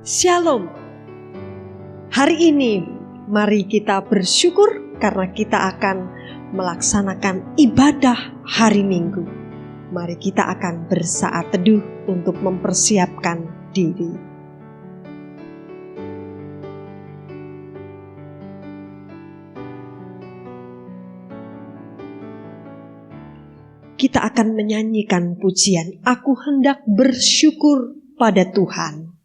Shalom. Hari ini mari kita bersyukur karena kita akan melaksanakan ibadah hari Minggu. Mari kita akan bersaat teduh untuk mempersiapkan diri. Kita akan menyanyikan pujian "Aku hendak bersyukur pada Tuhan".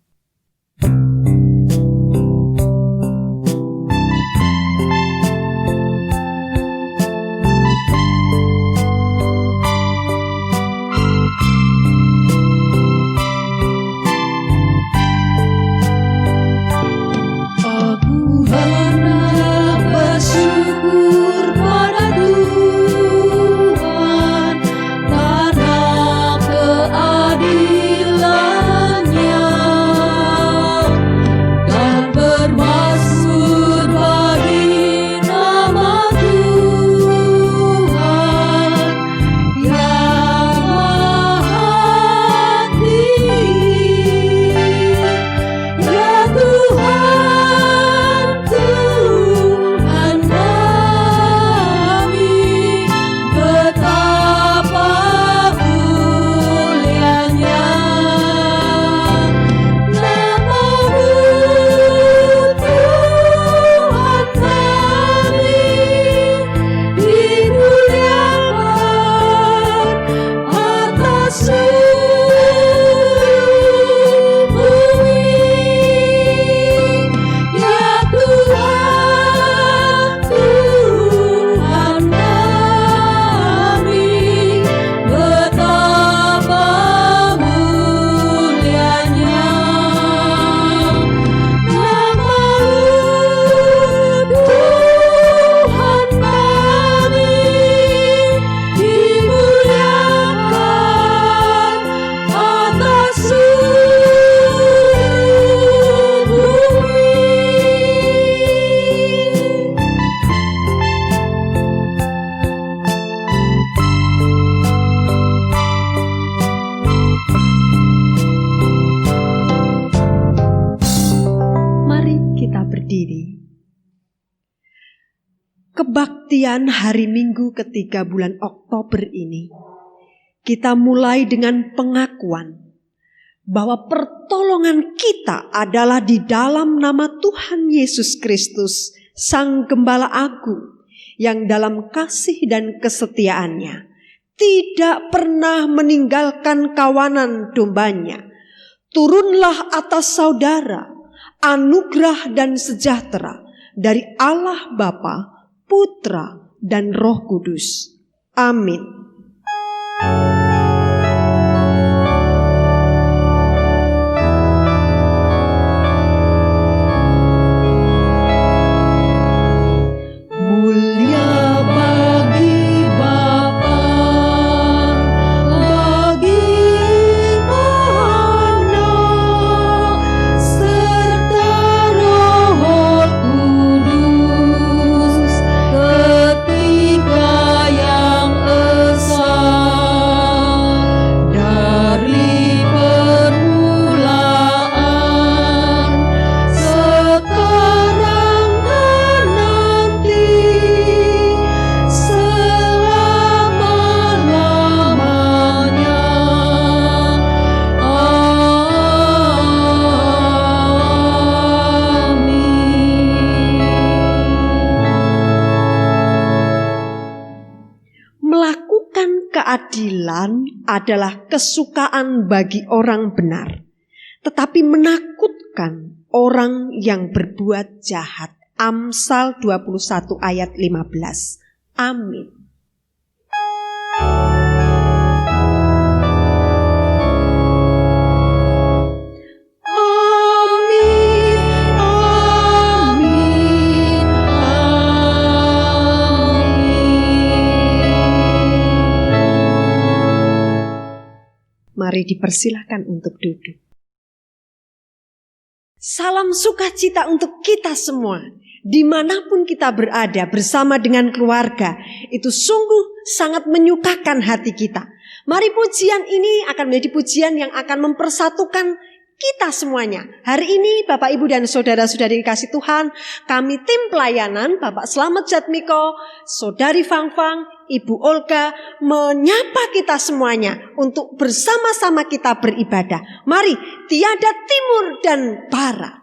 Kebaktian hari Minggu ketiga bulan Oktober ini, kita mulai dengan pengakuan bahwa pertolongan kita adalah di dalam nama Tuhan Yesus Kristus, Sang Gembala Agung, yang dalam kasih dan kesetiaannya tidak pernah meninggalkan kawanan dombanya. Turunlah atas saudara anugerah dan sejahtera dari Allah Bapa, Putra, dan Roh Kudus. Amin. Mulia bagi Bapa, bagi Anak, serta Roh Kudus, ketiga yang esa, dari permulaan, sekarang dan nanti, selama-lamanya. Melakukan keadilan adalah kesukaan bagi orang benar, tetapi menakutkan orang yang berbuat jahat. Amsal 21 ayat 15. Amin. Mari dipersilakan untuk duduk. Salam sukacita untuk kita semua, dimanapun kita berada bersama dengan keluarga. Itu sungguh sangat menyukakan hati kita. Mari pujian ini akan menjadi pujian yang akan mempersatukan kita semuanya. Hari ini Bapak, Ibu, dan saudara-saudari dikasih Tuhan, kami tim pelayanan, Bapak Slamet Jatmiko, Saudari Fangfang, Ibu Olga, menyapa kita semuanya untuk bersama-sama kita beribadah. Mari, tiada timur dan barat.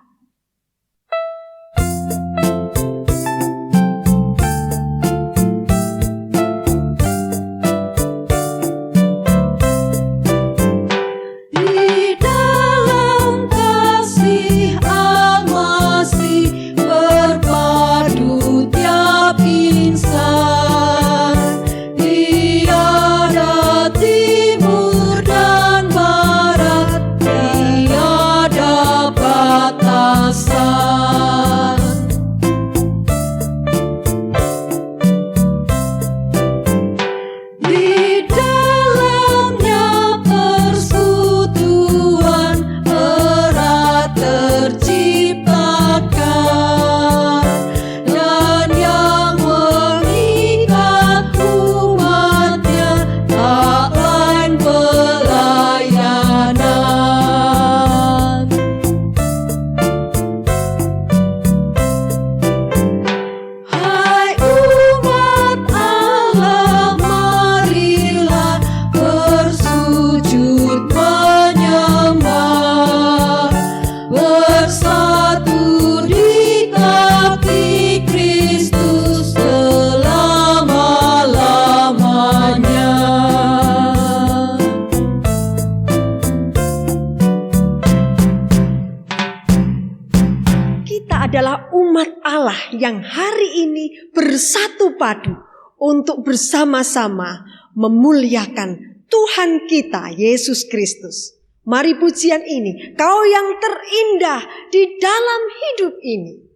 Yang hari ini bersatu padu untuk bersama-sama memuliakan Tuhan kita Yesus Kristus. Mari pujian ini, Kau yang terindah di dalam hidup ini.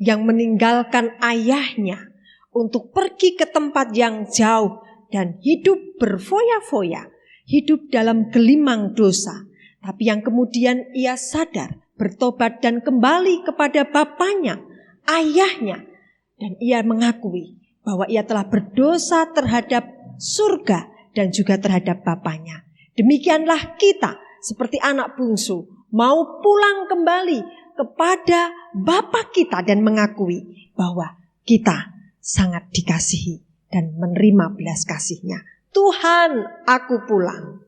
Yang meninggalkan ayahnya untuk pergi ke tempat yang jauh dan hidup berfoya-foya, hidup dalam gelimang dosa. Tapi yang kemudian ia sadar, bertobat dan kembali kepada bapaknya, ayahnya. Dan ia mengakui bahwa ia telah berdosa terhadap surga dan juga terhadap bapaknya. Demikianlah kita seperti anak bungsu mau pulang kembali kepada Bapa kita dan mengakui bahwa kita sangat dikasihi dan menerima belas kasih-Nya. Tuhan, aku pulang.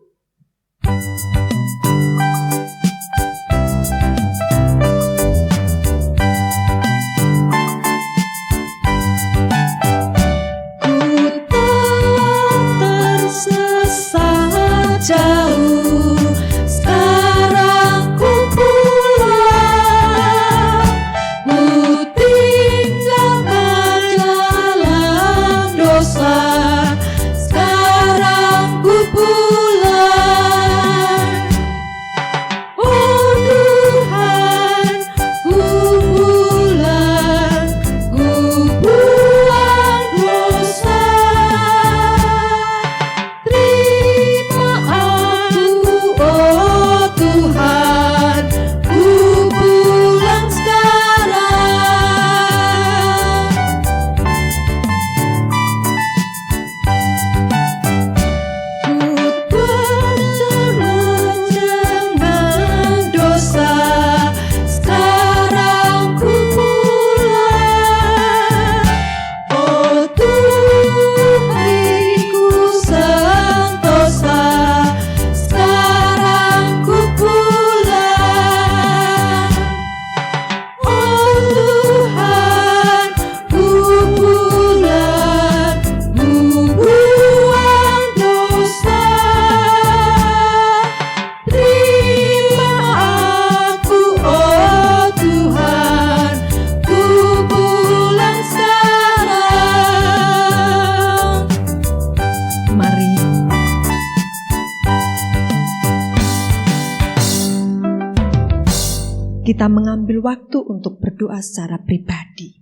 kita mengambil waktu untuk berdoa secara pribadi.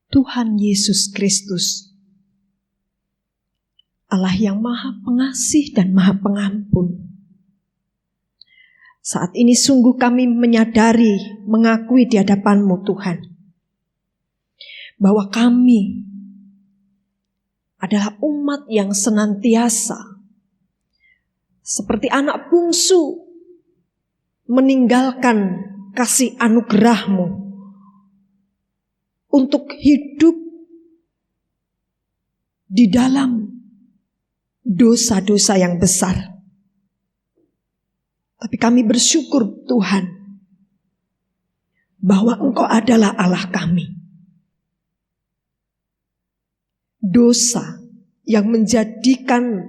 Tuhan Yesus Kristus, Allah yang Maha Pengasih dan Maha Pengampun, saat ini sungguh kami menyadari, mengakui di hadapan-Mu Tuhan, bahwa kami adalah umat yang senantiasa seperti anak bungsu meninggalkan kasih anugerah-Mu untuk hidup di dalam dosa-dosa yang besar. Tapi kami bersyukur Tuhan bahwa Engkau adalah Allah kami. Dosa yang menjadikan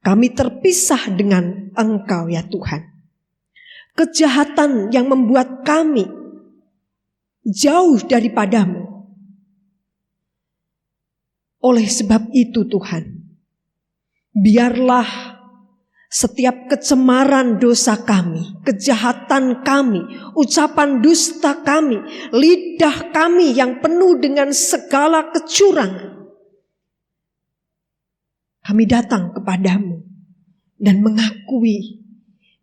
kami terpisah dengan Engkau ya Tuhan. Kejahatan yang membuat kami jauh daripada-Mu. Oleh sebab itu Tuhan, biarlah setiap kecemaran dosa kami, kejahatan kami, ucapan dusta kami, lidah kami yang penuh dengan segala kecurangan, kami datang kepadamu dan mengakui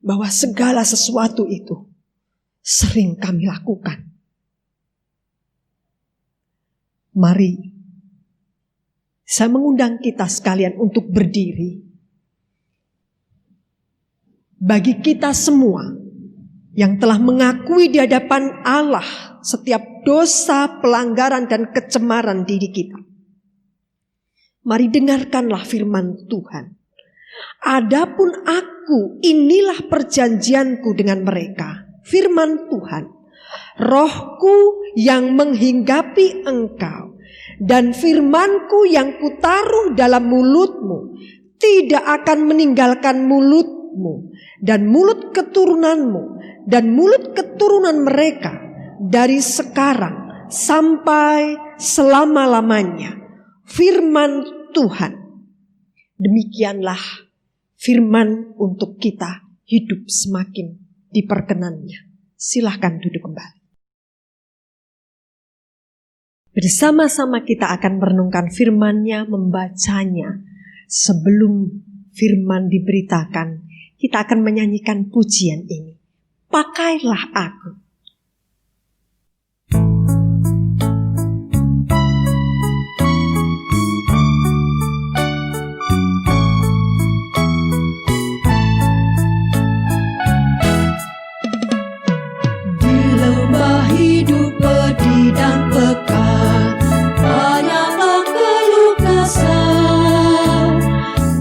bahwa segala sesuatu itu sering kami lakukan. Mari, saya mengundang kita sekalian untuk berdiri. Bagi kita semua yang telah mengakui di hadapan Allah setiap dosa, pelanggaran, dan kecemaran diri kita, mari dengarkanlah firman Tuhan. Adapun aku, inilah perjanjianku dengan mereka. Firman Tuhan, Rohku yang menghinggapi engkau dan firmanku yang kutaruh dalam mulutmu tidak akan meninggalkan mulutmu dan mulut keturunanmu dan mulut keturunan mereka dari sekarang sampai selama-lamanya. Firman Tuhan. Demikianlah firman untuk kita hidup semakin diperkenannya. Silahkan duduk kembali. Bersama-sama kita akan merenungkan firman-Nya, membacanya. Sebelum firman diberitakan, kita akan menyanyikan pujian ini. Pakailah aku. Di lembah hidup pedih dan pekat, banyaklah keluh kesah.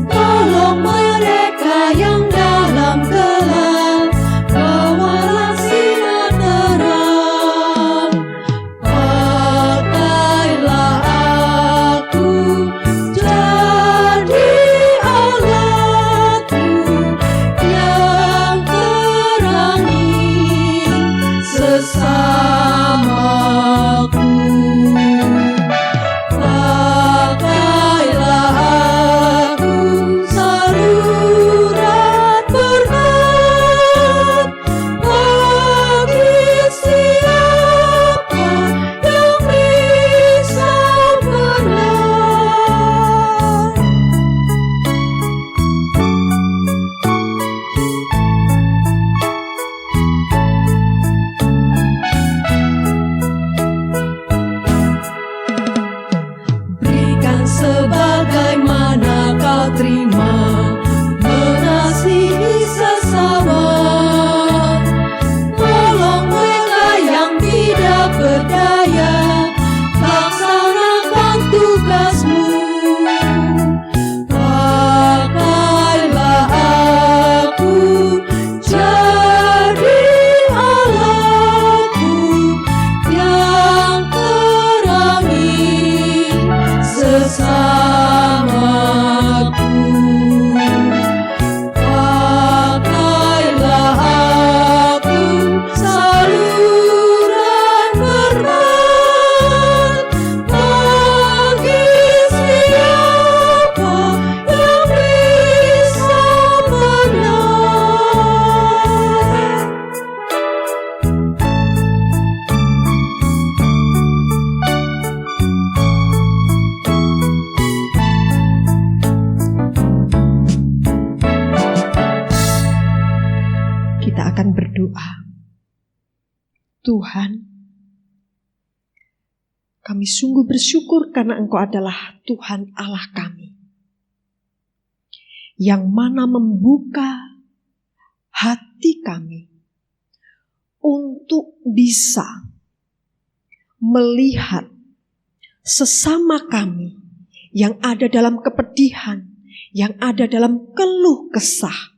Tolong mereka yang dalam gelap, bawalah sinar terang. Pakailah aku jadi alatmu yang terangi sesamaku. Pakailah aku saluran berkat bagi siapa yang bisa benar. Berikan sebagaimana kau terima, mengasihi sesama. Tolong mereka yang tidak berdaya, laksanakan tugasmu. Pakailah aku jadi alatmu yang terangi sesamaku. Pakailah aku saluran berkat Tuhan, kami sungguh bersyukur karena Engkau adalah Tuhan Allah kami, yang mana membuka hati kami untuk bisa melihat sesama kami yang ada dalam kepedihan, yang ada dalam keluh kesah.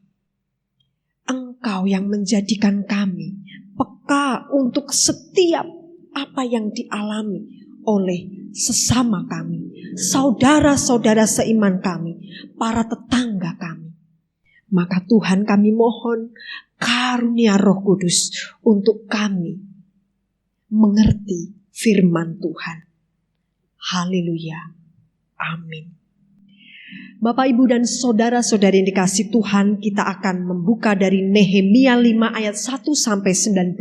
Engkau yang menjadikan kami peka untuk setiap apa yang dialami oleh sesama kami, saudara-saudara seiman kami, para tetangga kami. Maka Tuhan, kami mohon karunia Roh Kudus untuk kami mengerti firman Tuhan. Haleluya. Amin. Bapak, Ibu, dan saudara-saudari yang dikasihi Tuhan, kita akan membuka dari Nehemia 5 ayat 1 sampai 19.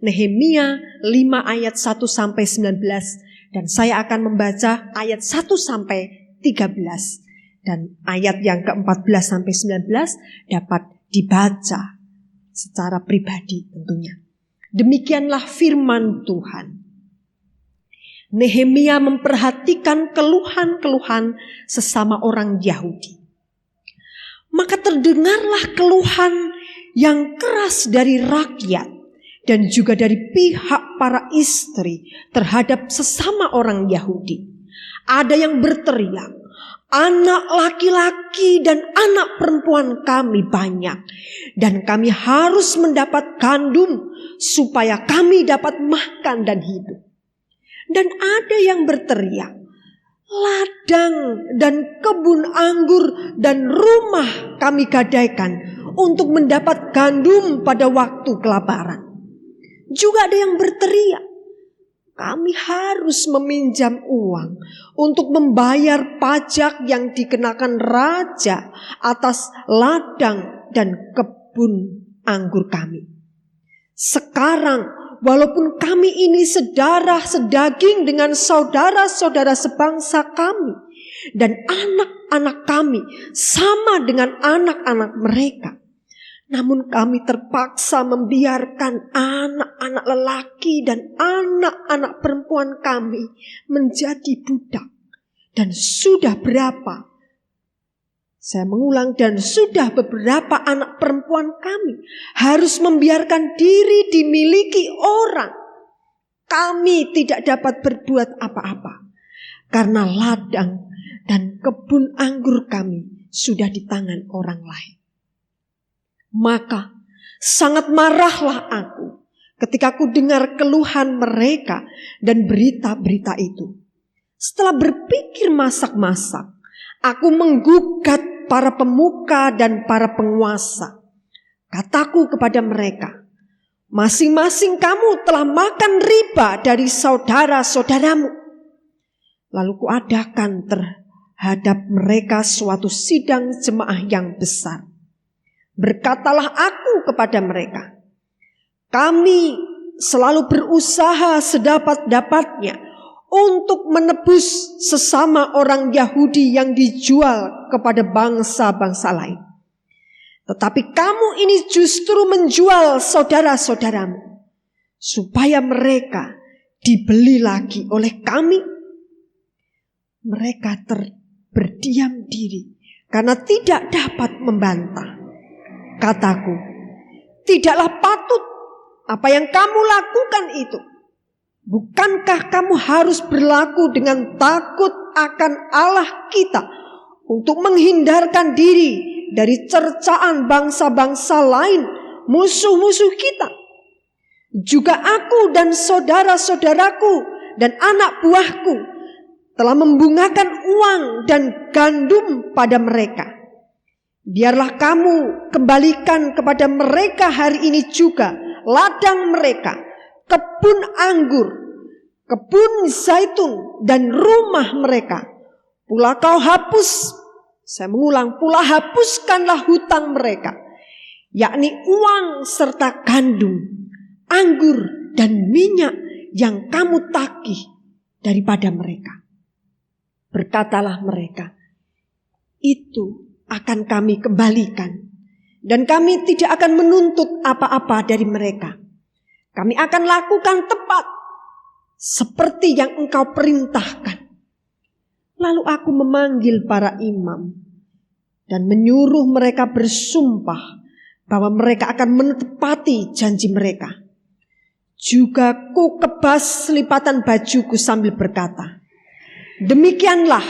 Nehemia 5 ayat 1 sampai 19, dan saya akan membaca ayat 1 sampai 13. Dan ayat yang ke-14 sampai 19 dapat dibaca secara pribadi tentunya. Demikianlah firman Tuhan. Nehemia memperhatikan keluhan-keluhan sesama orang Yahudi. Maka terdengarlah keluhan yang keras dari rakyat dan juga dari pihak para istri terhadap sesama orang Yahudi. Ada yang berteriak, anak laki-laki dan anak perempuan kami banyak, dan kami harus mendapat gandum supaya kami dapat makan dan hidup. Dan ada yang berteriak, ladang dan kebun anggur dan rumah kami gadaikan untuk mendapat gandum pada waktu kelaparan. Juga ada yang berteriak, kami harus meminjam uang untuk membayar pajak yang dikenakan raja atas ladang dan kebun anggur kami. Sekarang, walaupun kami ini sedarah sedaging dengan saudara-saudara sebangsa kami, dan anak-anak kami sama dengan anak-anak mereka, namun kami terpaksa membiarkan anak-anak lelaki dan anak-anak perempuan kami menjadi budak. Dan sudah berapa? Saya mengulang, dan sudah beberapa anak perempuan kami harus membiarkan diri dimiliki orang. Kami tidak dapat berbuat apa-apa karena ladang dan kebun anggur kami sudah di tangan orang lain. Maka sangat marahlah aku ketika aku dengar keluhan mereka dan berita-berita itu. Setelah berpikir masak-masak, aku menggugat para pemuka dan para penguasa. Kataku kepada mereka, masing-masing kamu telah makan riba dari saudara-saudaramu. Lalu kuadakan terhadap mereka suatu sidang jemaah yang besar. Berkatalah aku kepada mereka, kami selalu berusaha sedapat-dapatnya untuk menebus sesama orang Yahudi yang dijual kepada bangsa-bangsa lain. Tetapi kamu ini justru menjual saudara-saudaramu, supaya mereka dibeli lagi oleh kami. Mereka berdiam diri karena tidak dapat membantah. Kataku, tidaklah patut apa yang kamu lakukan itu. Bukankah kamu harus berlaku dengan takut akan Allah kita untuk menghindarkan diri dari cercaan bangsa-bangsa lain, musuh-musuh kita? Juga aku dan saudara-saudaraku dan anak buahku telah membungakan uang dan gandum pada mereka. Biarlah kamu kembalikan kepada mereka hari ini juga ladang mereka, kebun anggur, kebun zaitun, dan rumah mereka. Pula kau hapus, saya mengulang, pula hapuskanlah hutang mereka, yakni uang serta gandum, anggur, dan minyak yang kamu tagih daripada mereka. Berkatalah mereka, itu akan kami kembalikan, dan kami tidak akan menuntut apa-apa dari mereka. Kami akan lakukan tepat seperti yang engkau perintahkan. Lalu aku memanggil para imam dan menyuruh mereka bersumpah bahwa mereka akan menepati janji mereka. Juga ku kebas selipatan bajuku sambil berkata, demikianlah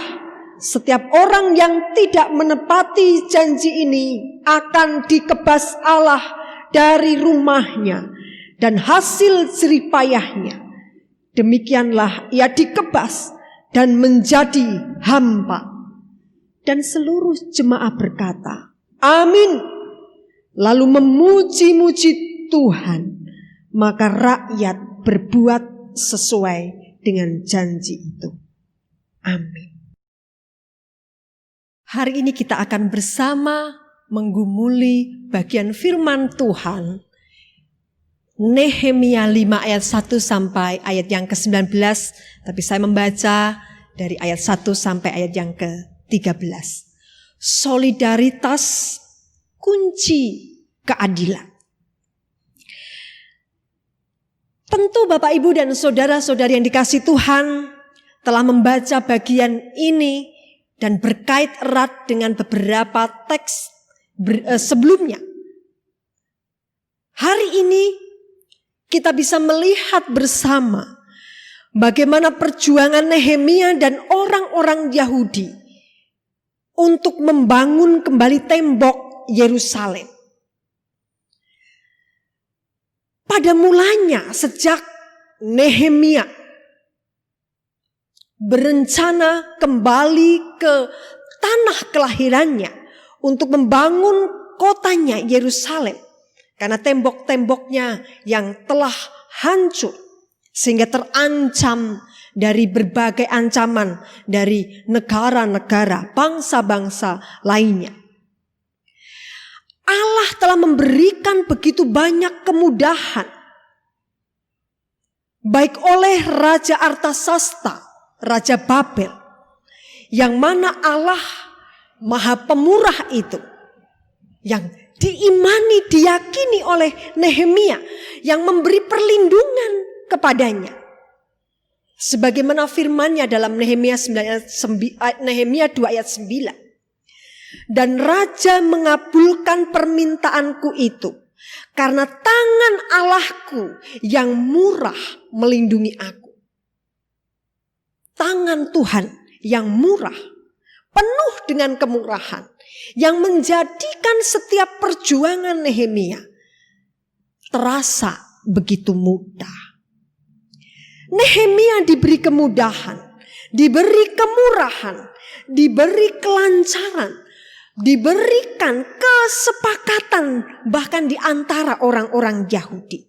setiap orang yang tidak menepati janji ini akan dikebas Allah dari rumahnya dan hasil jeripayahnya. Demikianlah ia dikebas dan menjadi hampa. Dan seluruh jemaah berkata, amin. Lalu memuji-muji Tuhan. Maka rakyat berbuat sesuai dengan janji itu. Amin. Hari ini kita akan bersama menggumuli bagian firman Tuhan. Nehemia 5 ayat 1 sampai ayat yang ke-19. Tapi saya membaca dari ayat 1 sampai ayat yang ke-13. Solidaritas kunci keadilan. Tentu Bapak Ibu dan saudara-saudari yang dikasihi Tuhan telah membaca bagian ini dan berkait erat dengan beberapa teks sebelumnya. Hari ini kita bisa melihat bersama bagaimana perjuangan Nehemia dan orang-orang Yahudi untuk membangun kembali tembok Yerusalem. Pada mulanya sejak Nehemia berencana kembali ke tanah kelahirannya untuk membangun kotanya Yerusalem. Karena tembok-temboknya yang telah hancur sehingga terancam dari berbagai ancaman dari negara-negara, bangsa-bangsa lainnya. Allah telah memberikan begitu banyak kemudahan. Baik oleh Raja Artasasta, Raja Babel. Yang mana Allah Maha Pemurah itu. Yang diimani, diyakini oleh Nehemia. Yang memberi perlindungan kepadanya. Sebagaimana firman-Nya dalam Nehemia 2 ayat 9. Dan Raja mengabulkan permintaanku itu karena tangan Allahku yang murah melindungi aku. Tangan Tuhan yang murah, penuh dengan kemurahan, yang menjadikan setiap perjuangan Nehemia terasa begitu mudah. Nehemia diberi kemudahan, diberi kemurahan, diberi kelancaran, diberikan kesepakatan bahkan di antara orang-orang Yahudi.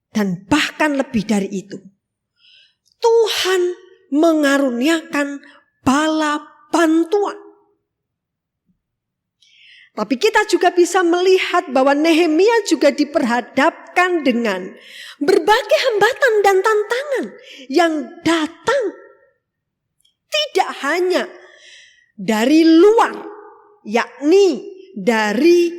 Dan bahkan lebih dari itu, Tuhan mengaruniakan bala bantuan. Tapi kita juga bisa melihat bahwa Nehemia juga diperhadapkan dengan berbagai hambatan dan tantangan yang datang. Tidak hanya dari luar, yakni dari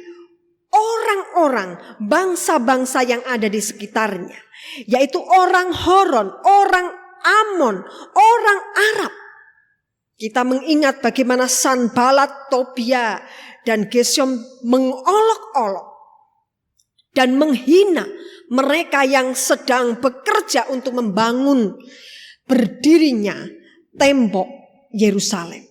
orang-orang bangsa-bangsa yang ada di sekitarnya, yaitu orang Horon, orang Amon, orang Arab. Kita mengingat bagaimana Sanbalat, Tobia, dan Gesem mengolok-olok dan menghina mereka yang sedang bekerja untuk membangun berdirinya tembok Yerusalem.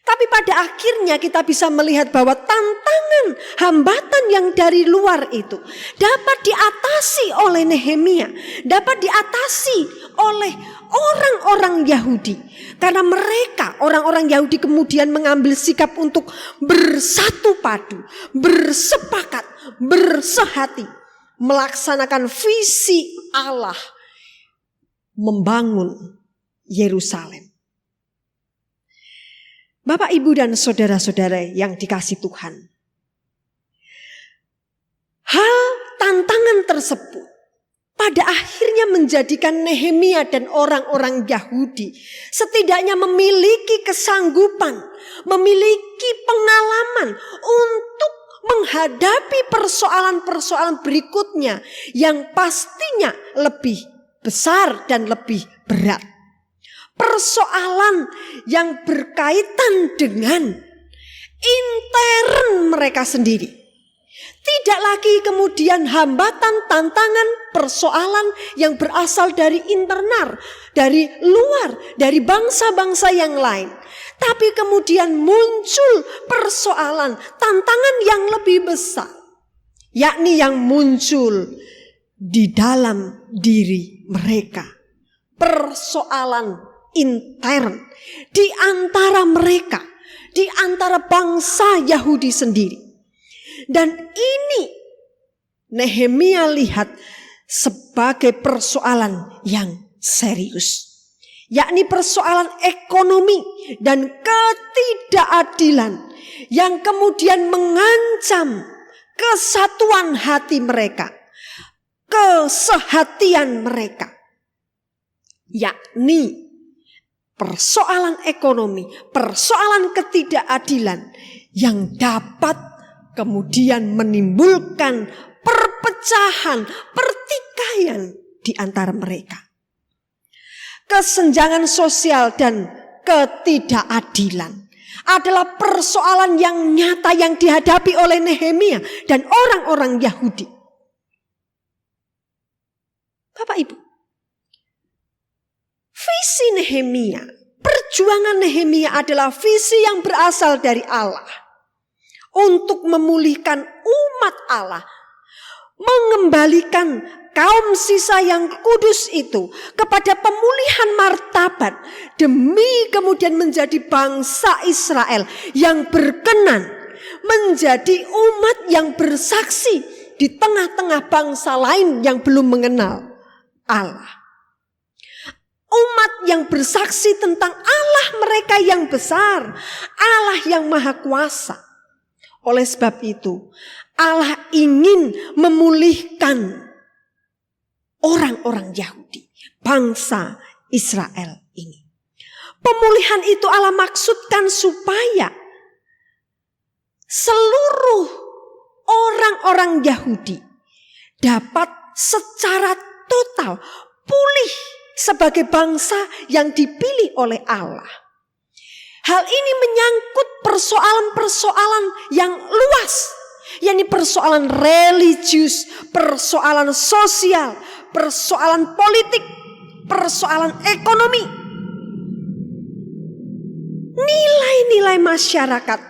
Tapi pada akhirnya kita bisa melihat bahwa tantangan, hambatan yang dari luar itu dapat diatasi oleh Nehemia, dapat diatasi oleh orang-orang Yahudi. Karena mereka, orang-orang Yahudi kemudian mengambil sikap untuk bersatu padu, bersepakat, bersehati, melaksanakan visi Allah membangun Yerusalem. Bapak, Ibu, dan saudara-saudara yang dikasihi Tuhan. Hal tantangan tersebut pada akhirnya menjadikan Nehemia dan orang-orang Yahudi setidaknya memiliki kesanggupan, memiliki pengalaman untuk menghadapi persoalan-persoalan berikutnya yang pastinya lebih besar dan lebih berat. Persoalan yang berkaitan dengan intern mereka sendiri. Tidak lagi kemudian hambatan, tantangan, persoalan yang berasal dari internal, dari luar, dari bangsa-bangsa yang lain. Tapi kemudian muncul persoalan, tantangan yang lebih besar. Yakni yang muncul di dalam diri mereka. Persoalan intern di antara mereka, di antara bangsa Yahudi sendiri. Dan ini Nehemia lihat sebagai persoalan yang serius. Yakni persoalan ekonomi dan ketidakadilan yang kemudian mengancam kesatuan hati mereka, kesehatian mereka. Yakni persoalan ekonomi, persoalan ketidakadilan yang dapat kemudian menimbulkan perpecahan, pertikaian di antara mereka. Kesenjangan sosial dan ketidakadilan adalah persoalan yang nyata yang dihadapi oleh Nehemia dan orang-orang Yahudi. Bapak Ibu, visi Nehemia, perjuangan Nehemia adalah visi yang berasal dari Allah. Untuk memulihkan umat Allah, mengembalikan kaum sisa yang kudus itu kepada pemulihan martabat demi kemudian menjadi bangsa Israel yang berkenan, menjadi umat yang bersaksi di tengah-tengah bangsa lain yang belum mengenal Allah. Umat yang bersaksi tentang Allah mereka yang besar, Allah yang maha kuasa. Oleh sebab itu, Allah ingin memulihkan orang-orang Yahudi, bangsa Israel ini. Pemulihan itu Allah maksudkan supaya seluruh orang-orang Yahudi dapat secara total pulih sebagai bangsa yang dipilih oleh Allah. Hal ini menyangkut persoalan-persoalan yang luas, yakni persoalan religius, persoalan sosial, persoalan politik, persoalan ekonomi. Nilai-nilai masyarakat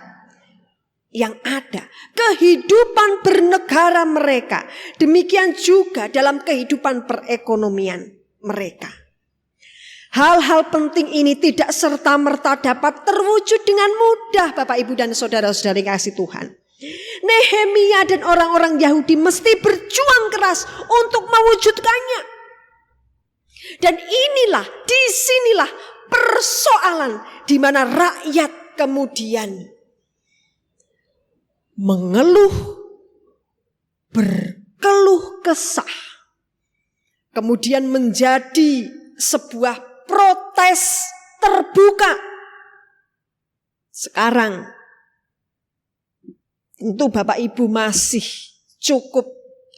yang ada, kehidupan bernegara mereka, demikian juga dalam kehidupan perekonomian mereka. Hal-hal penting ini tidak serta-merta dapat terwujud dengan mudah, Bapak, Ibu, dan saudara-saudari kasih Tuhan. Nehemia dan orang-orang Yahudi mesti berjuang keras untuk mewujudkannya. Dan disinilah persoalan di mana rakyat kemudian mengeluh, berkeluh kesah, kemudian menjadi sebuah protes terbuka. Sekarang tentu Bapak Ibu masih cukup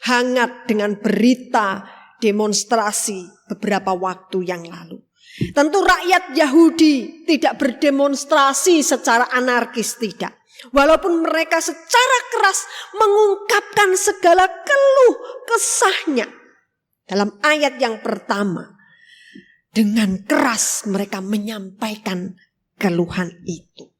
hangat dengan berita demonstrasi beberapa waktu yang lalu. Tentu rakyat Yahudi tidak berdemonstrasi secara anarkis, tidak. Walaupun mereka secara keras mengungkapkan segala keluh kesahnya. Dalam ayat yang pertama, dengan keras mereka menyampaikan keluhan itu.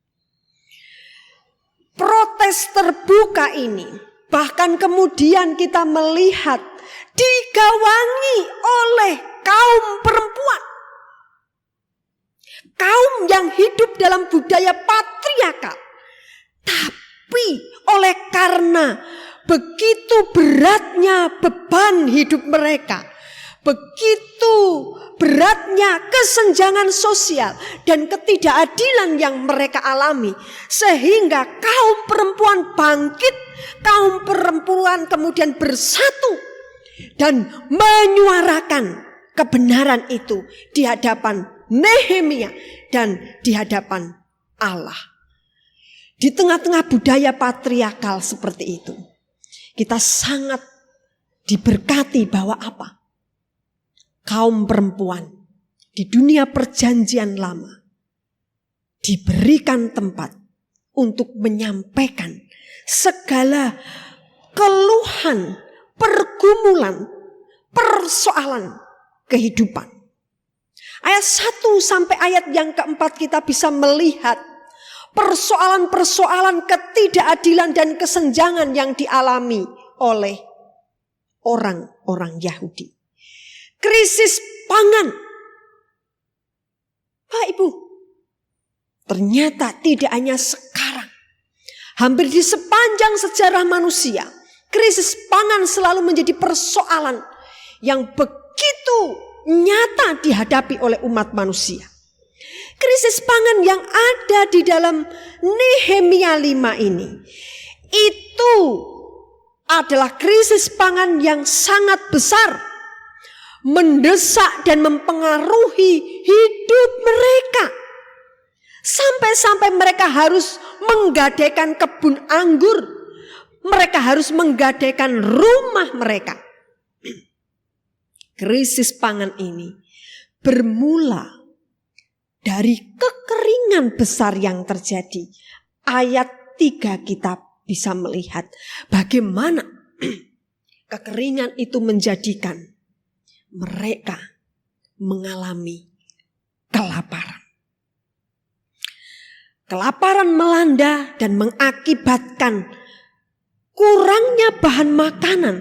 Protes terbuka ini bahkan kemudian kita melihat digawangi oleh kaum perempuan. Kaum yang hidup dalam budaya patriarkal. Tapi oleh karena begitu beratnya beban hidup mereka, begitu beratnya kesenjangan sosial dan ketidakadilan yang mereka alami, sehingga kaum perempuan bangkit, kaum perempuan kemudian bersatu dan menyuarakan kebenaran itu di hadapan Nehemia dan di hadapan Allah. Di tengah-tengah budaya patriarkal seperti itu, kita sangat diberkati bahwa apa? Kaum perempuan di dunia perjanjian lama diberikan tempat untuk menyampaikan segala keluhan, pergumulan, persoalan kehidupan. Ayat 1 sampai ayat yang keempat kita bisa melihat persoalan-persoalan ketidakadilan dan kesenjangan yang dialami oleh orang-orang Yahudi. Krisis pangan. Pak Ibu, ternyata tidak hanya sekarang. Hampir di sepanjang sejarah manusia, krisis pangan selalu menjadi persoalan yang begitu nyata dihadapi oleh umat manusia. Krisis pangan yang ada di dalam Nehemia 5 ini, itu adalah krisis pangan yang sangat besar, mendesak dan mempengaruhi hidup mereka. Sampai-sampai mereka harus menggadaikan kebun anggur. Mereka harus menggadaikan rumah mereka. Krisis pangan ini bermula dari kekeringan besar yang terjadi. Ayat 3 kita bisa melihat bagaimana kekeringan itu menjadikan mereka mengalami kelaparan. Kelaparan melanda dan mengakibatkan kurangnya bahan makanan,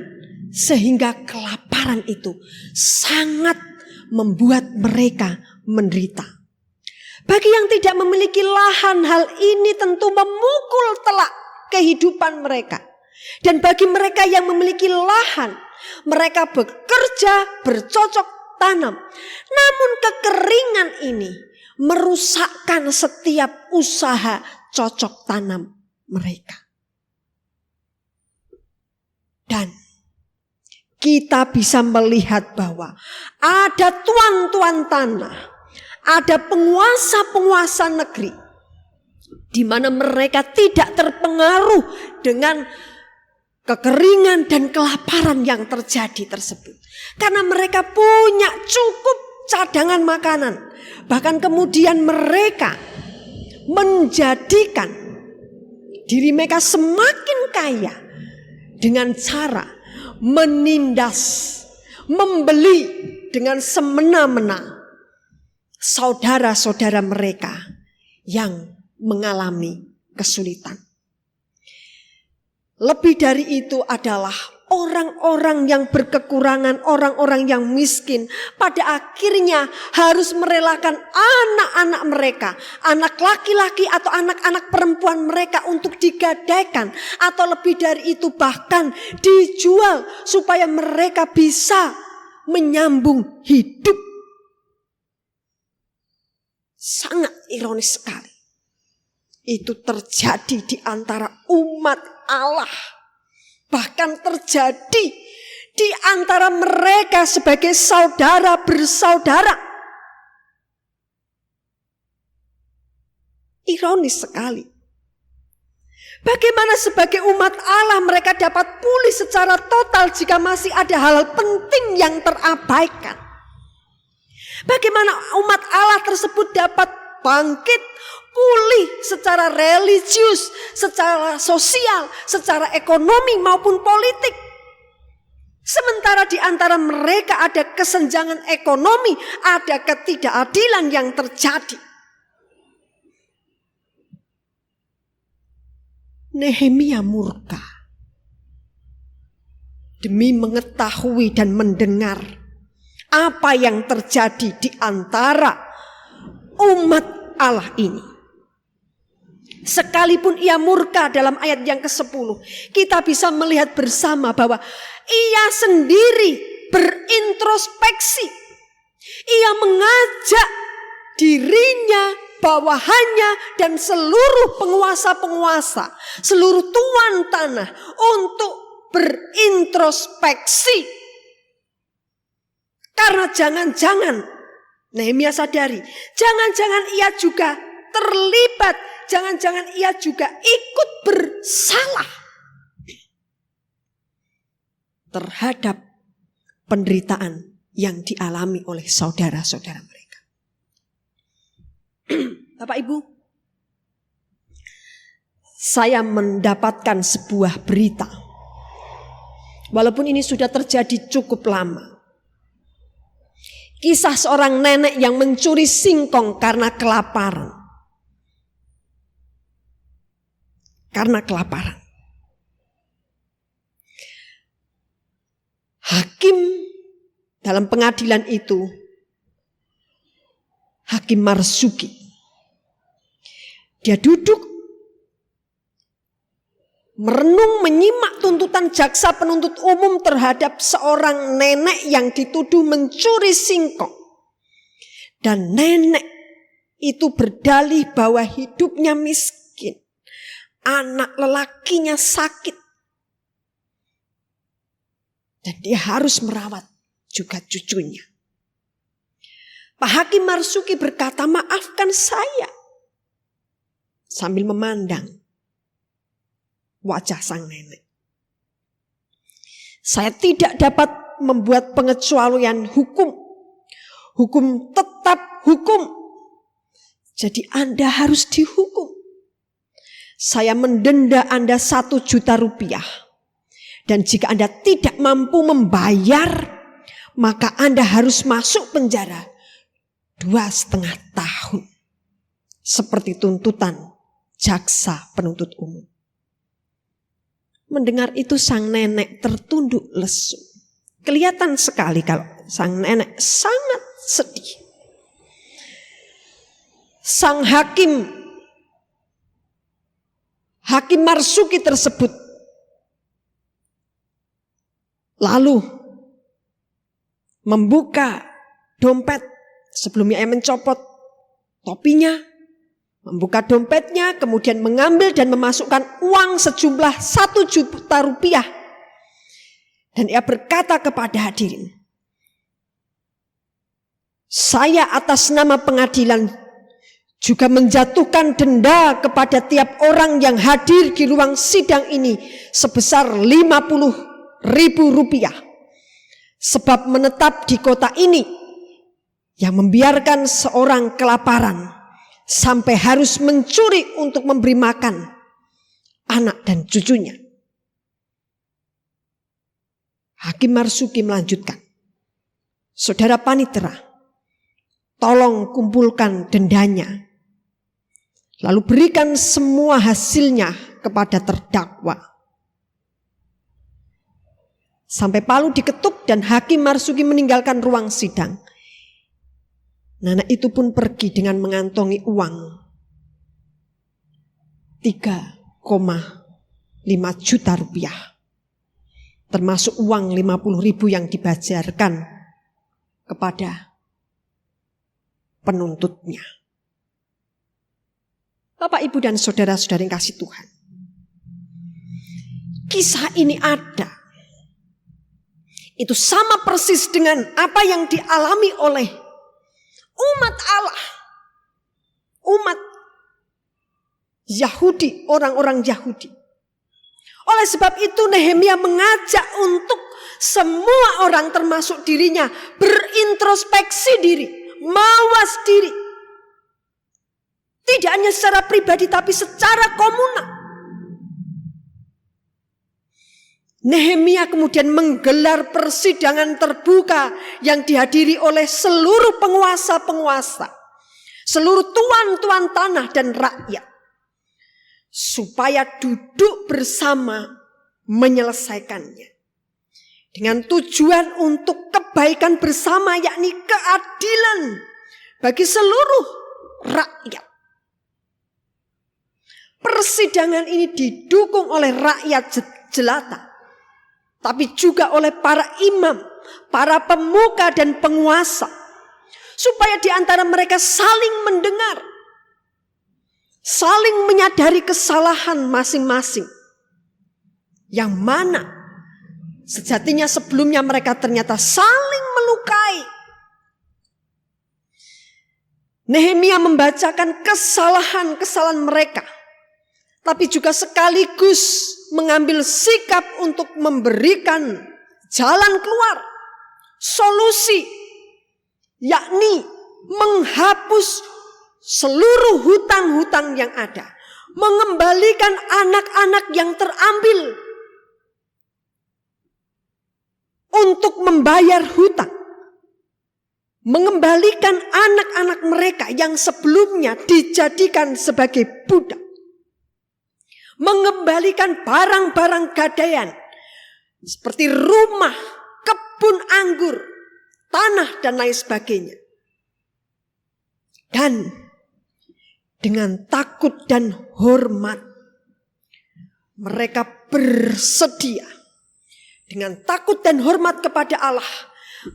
sehingga kelaparan itu sangat membuat mereka menderita. Bagi yang tidak memiliki lahan, hal ini tentu memukul telak kehidupan mereka. Dan bagi mereka yang memiliki lahan, mereka bekerja, bercocok tanam. Namun kekeringan ini merusakkan setiap usaha cocok tanam mereka. Dan kita bisa melihat bahwa ada tuan-tuan tanah, ada penguasa-penguasa negeri, di mana mereka tidak terpengaruh dengan kekeringan dan kelaparan yang terjadi tersebut. Karena mereka punya cukup cadangan makanan. Bahkan kemudian mereka menjadikan diri mereka semakin kaya dengan cara menindas, membeli dengan semena-mena saudara-saudara mereka yang mengalami kesulitan. Lebih dari itu adalah orang-orang yang berkekurangan, orang-orang yang miskin, pada akhirnya harus merelakan anak-anak mereka, anak laki-laki atau anak-anak perempuan mereka untuk digadaikan, atau lebih dari itu bahkan dijual supaya mereka bisa menyambung hidup. Sangat ironis sekali. Itu terjadi di antara umat Allah. Bahkan terjadi di antara mereka sebagai saudara bersaudara. Ironis sekali. Bagaimana sebagai umat Allah mereka dapat pulih secara total jika masih ada hal penting yang terabaikan? Bagaimana umat Allah tersebut dapat bangkit, pulih secara religius, secara sosial, secara ekonomi maupun politik? Sementara di antara mereka ada kesenjangan ekonomi, ada ketidakadilan yang terjadi. Nehemia murka demi mengetahui dan mendengar apa yang terjadi di antara umat Allah ini. Sekalipun ia murka dalam ayat yang ke-10, kita bisa melihat bersama bahwa ia sendiri berintrospeksi. Ia mengajak dirinya, bawahannya, dan seluruh penguasa-penguasa, seluruh tuan tanah untuk berintrospeksi. Karena jangan-jangan Nehemia sadari, jangan-jangan ia juga terlibat jangan-jangan ia juga ikut bersalah terhadap penderitaan yang dialami oleh saudara-saudara mereka. Bapak Ibu, saya mendapatkan sebuah berita. Walaupun ini sudah terjadi cukup lama. Kisah seorang nenek yang mencuri singkong karena kelaparan. Karena kelaparan. Hakim dalam pengadilan itu, Hakim Marzuki, dia duduk merenung menyimak tuntutan jaksa penuntut umum terhadap seorang nenek yang dituduh mencuri singkong. Dan nenek itu berdalih bahwa hidupnya miskin, anak lelakinya sakit, dan dia harus merawat juga cucunya. Pak Hakim Marzuki berkata, maafkan saya. Sambil memandang wajah sang nenek. Saya tidak dapat membuat pengecualian hukum. Hukum tetap hukum. Jadi Anda harus dihukum. Saya mendenda Anda 1 juta rupiah. Dan jika Anda tidak mampu membayar, maka Anda harus masuk penjara 2,5 tahun. Seperti tuntutan jaksa penuntut umum. Mendengar itu sang nenek tertunduk lesu. Kelihatan sekali kalau sang nenek sangat sedih. Sang Hakim Marzuki tersebut lalu membuka dompet sebelumnya ia mencopot topinya, membuka dompetnya, kemudian mengambil dan memasukkan uang sejumlah 1 juta rupiah. Dan ia berkata kepada hadirin, saya atas nama pengadilan juga menjatuhkan denda kepada tiap orang yang hadir di ruang sidang ini sebesar 50.000 rupiah. Sebab menetap di kota ini yang membiarkan seorang kelaparan sampai harus mencuri untuk memberi makan anak dan cucunya. Hakim Marzuki melanjutkan, saudara panitera, tolong kumpulkan dendanya. Lalu berikan semua hasilnya kepada terdakwa. Sampai palu diketuk dan Hakim Marzuki meninggalkan ruang sidang. Nenek itu pun pergi dengan mengantongi uang 3,5 juta rupiah. Termasuk uang 50.000 yang dibajarkan kepada penuntutnya. Bapak, Ibu, dan saudara-saudara yang kasih Tuhan. Kisah ini ada. Itu sama persis dengan apa yang dialami oleh umat Allah. Umat Yahudi, orang-orang Yahudi. Oleh sebab itu Nehemia mengajak untuk semua orang termasuk dirinya berintrospeksi diri, mawas diri. Tidak hanya secara pribadi tapi secara komunal. Nehemia kemudian menggelar persidangan terbuka yang dihadiri oleh seluruh penguasa-penguasa, seluruh tuan-tuan tanah dan rakyat, supaya duduk bersama menyelesaikannya. Dengan tujuan untuk kebaikan bersama, yakni keadilan bagi seluruh rakyat. Persidangan ini didukung oleh rakyat jelata, tapi juga oleh para imam, para pemuka dan penguasa. Supaya di antara mereka saling mendengar, saling menyadari kesalahan masing-masing. Yang mana sejatinya sebelumnya mereka ternyata saling melukai. Nehemia membacakan kesalahan-kesalahan mereka, tapi juga sekaligus mengambil sikap untuk memberikan jalan keluar, solusi, yakni menghapus seluruh hutang-hutang yang ada, mengembalikan anak-anak yang terambil untuk membayar hutang, mengembalikan anak-anak mereka yang sebelumnya dijadikan sebagai budak, mengembalikan barang-barang gadaian seperti rumah, kebun anggur, tanah dan lain sebagainya. Dan dengan takut dan hormat mereka bersedia, dengan takut dan hormat kepada Allah,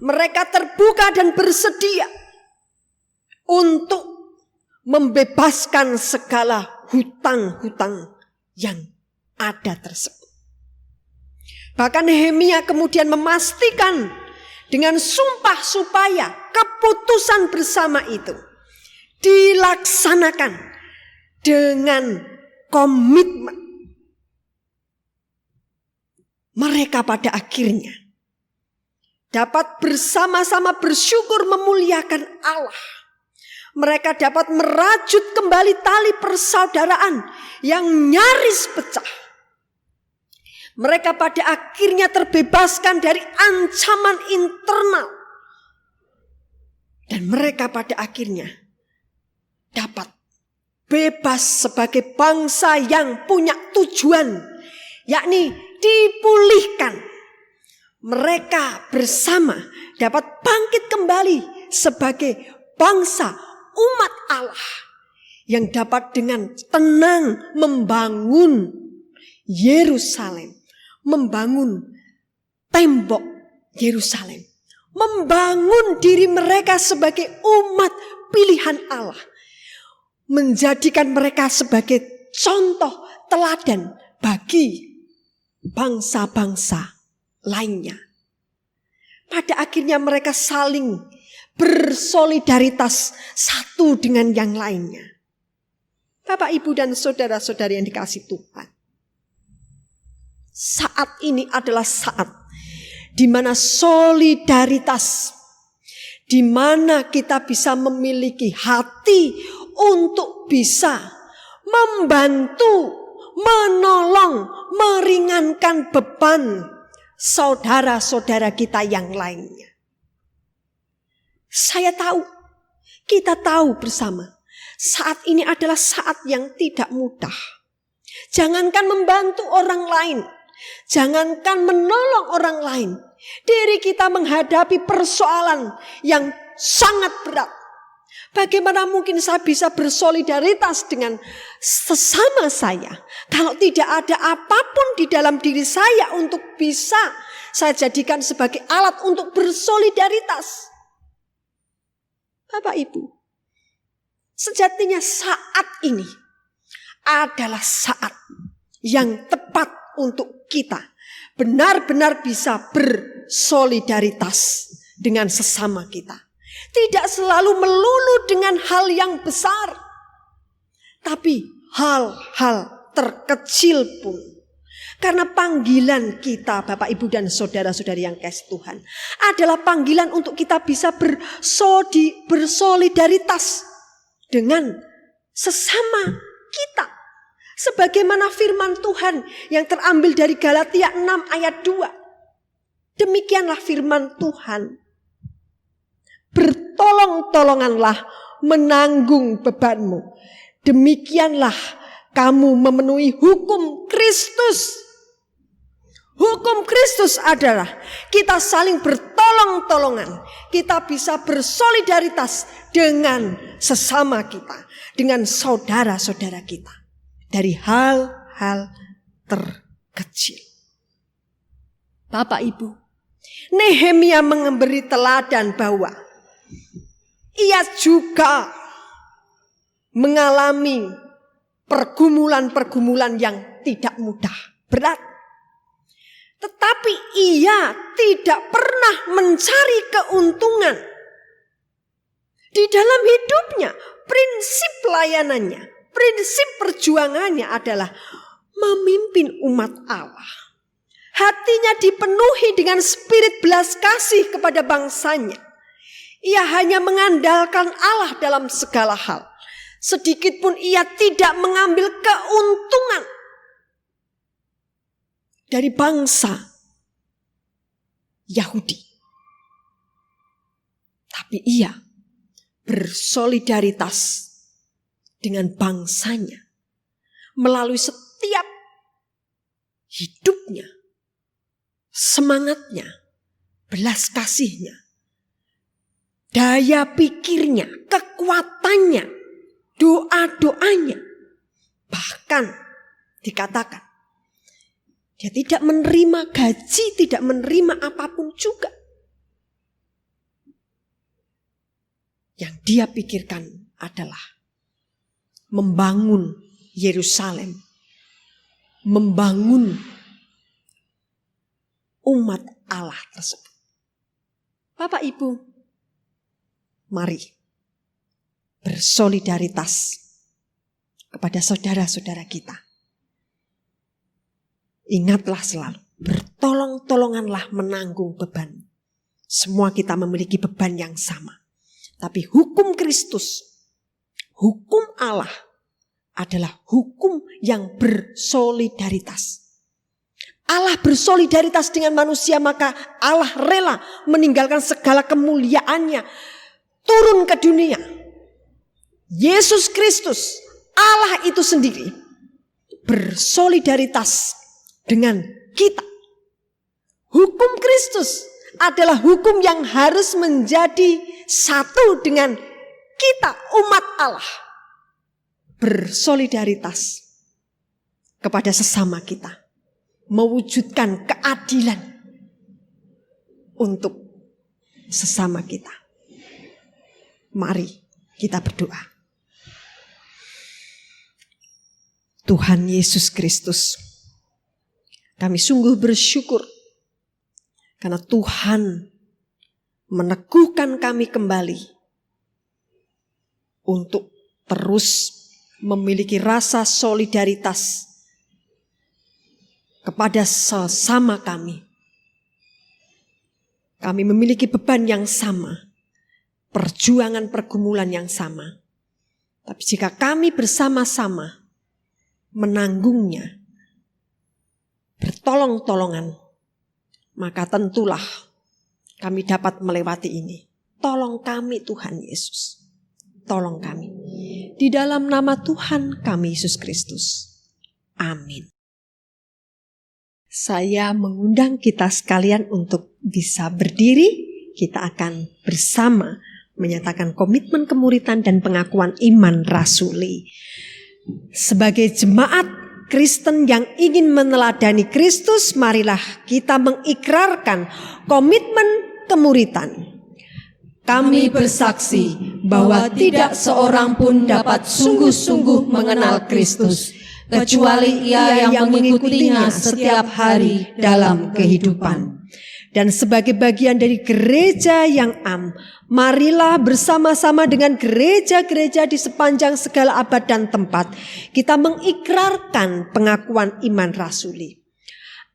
mereka terbuka dan bersedia untuk membebaskan segala hutang-hutang yang ada tersebut. Bahkan Nehemia kemudian memastikan dengan sumpah supaya keputusan bersama itu dilaksanakan dengan komitmen. Mereka pada akhirnya dapat bersama-sama bersyukur memuliakan Allah. Mereka dapat merajut kembali tali persaudaraan yang nyaris pecah. Mereka pada akhirnya terbebaskan dari ancaman internal. Dan mereka pada akhirnya dapat bebas sebagai bangsa yang punya tujuan, yakni dipulihkan. Mereka bersama dapat bangkit kembali sebagai bangsa umat Allah yang dapat dengan tenang membangun Yerusalem, membangun tembok Yerusalem, membangun diri mereka sebagai umat pilihan Allah, menjadikan mereka sebagai contoh teladan bagi bangsa-bangsa lainnya. Pada akhirnya mereka saling bersolidaritas satu dengan yang lainnya. Bapak, Ibu, dan saudara-saudari yang dikasihi Tuhan, saat ini adalah saat di mana solidaritas, di mana kita bisa memiliki hati untuk bisa membantu, menolong, meringankan beban saudara-saudara kita yang lainnya. Saya tahu, kita tahu bersama, saat ini adalah saat yang tidak mudah. Jangankan membantu orang lain, jangankan menolong orang lain, diri kita menghadapi persoalan yang sangat berat. Bagaimana mungkin saya bisa bersolidaritas dengan sesama saya kalau tidak ada apapun di dalam diri saya untuk bisa saya jadikan sebagai alat untuk bersolidaritas? Bapak, Ibu, sejatinya saat ini adalah saat yang tepat untuk kita benar-benar bisa bersolidaritas dengan sesama kita. Tidak selalu melulu dengan hal yang besar, tapi hal-hal terkecil pun. Karena panggilan kita, Bapak, Ibu, dan saudara-saudari yang kasih Tuhan, adalah panggilan untuk kita bisa bersolidaritas dengan sesama kita. Sebagaimana firman Tuhan yang terambil dari Galatia 6 ayat 2. Demikianlah firman Tuhan. Bertolong-tolonganlah menanggung bebanmu. Demikianlah kamu memenuhi hukum Kristus. Hukum Kristus adalah kita saling bertolong-tolongan. Kita bisa bersolidaritas dengan sesama kita, dengan saudara-saudara kita. Dari hal-hal terkecil. Bapak, Ibu, Nehemia memberi teladan bahwa ia juga mengalami pergumulan-pergumulan yang tidak mudah, berat. Tetapi ia tidak pernah mencari keuntungan Di dalam hidupnya, prinsip pelayanannya, prinsip perjuangannya adalah memimpin umat Allah. Hatinya dipenuhi dengan spirit belas kasih kepada bangsanya. Ia hanya mengandalkan Allah dalam segala hal. Sedikit pun ia tidak mengambil keuntungan dari bangsa Yahudi. Tapi ia bersolidaritas dengan bangsanya melalui setiap hidupnya, semangatnya, belas kasihnya, daya pikirnya, kekuatannya, doa-doanya. Bahkan dikatakan dia tidak menerima gaji, tidak menerima apapun juga. Yang dia pikirkan adalah membangun Yerusalem, membangun umat Allah tersebut. Bapak Ibu, mari bersolidaritas kepada saudara-saudara kita. Ingatlah selalu, bertolong-tolonganlah menanggung beban. Semua kita memiliki beban yang sama. Tapi hukum Kristus, hukum Allah adalah hukum yang bersolidaritas. Allah bersolidaritas dengan manusia, maka Allah rela meninggalkan segala kemuliaannya, turun ke dunia. Yesus Kristus, Allah itu sendiri, bersolidaritas dengan kita. Hukum Kristus adalah hukum yang harus menjadi satu dengan kita, umat Allah. Bersolidaritas kepada sesama kita. Mewujudkan keadilan untuk sesama kita. Mari kita berdoa. Tuhan Yesus Kristus, kami sungguh bersyukur karena Tuhan meneguhkan kami kembali untuk terus memiliki rasa solidaritas kepada sesama kami. Kami memiliki beban yang sama, perjuangan pergumulan yang sama. Tapi jika kami bersama-sama menanggungnya, bertolong-tolongan, maka tentulah kami dapat melewati ini. Tolong kami Tuhan Yesus. Tolong kami. Di dalam nama Tuhan kami Yesus Kristus. Amin. Saya mengundang kita sekalian untuk bisa berdiri. Kita akan bersama menyatakan komitmen kemuritan dan pengakuan iman rasuli. Sebagai jemaat Kristen yang ingin meneladani Kristus, marilah kita mengikrarkan komitmen kemuritan. Kami bersaksi bahwa tidak seorang pun dapat sungguh-sungguh mengenal Kristus, kecuali ia yang mengikutinya setiap hari dalam kehidupan. Dan sebagai bagian dari gereja yang am, marilah bersama-sama dengan gereja-gereja di sepanjang segala abad dan tempat, kita mengikrarkan pengakuan iman rasuli.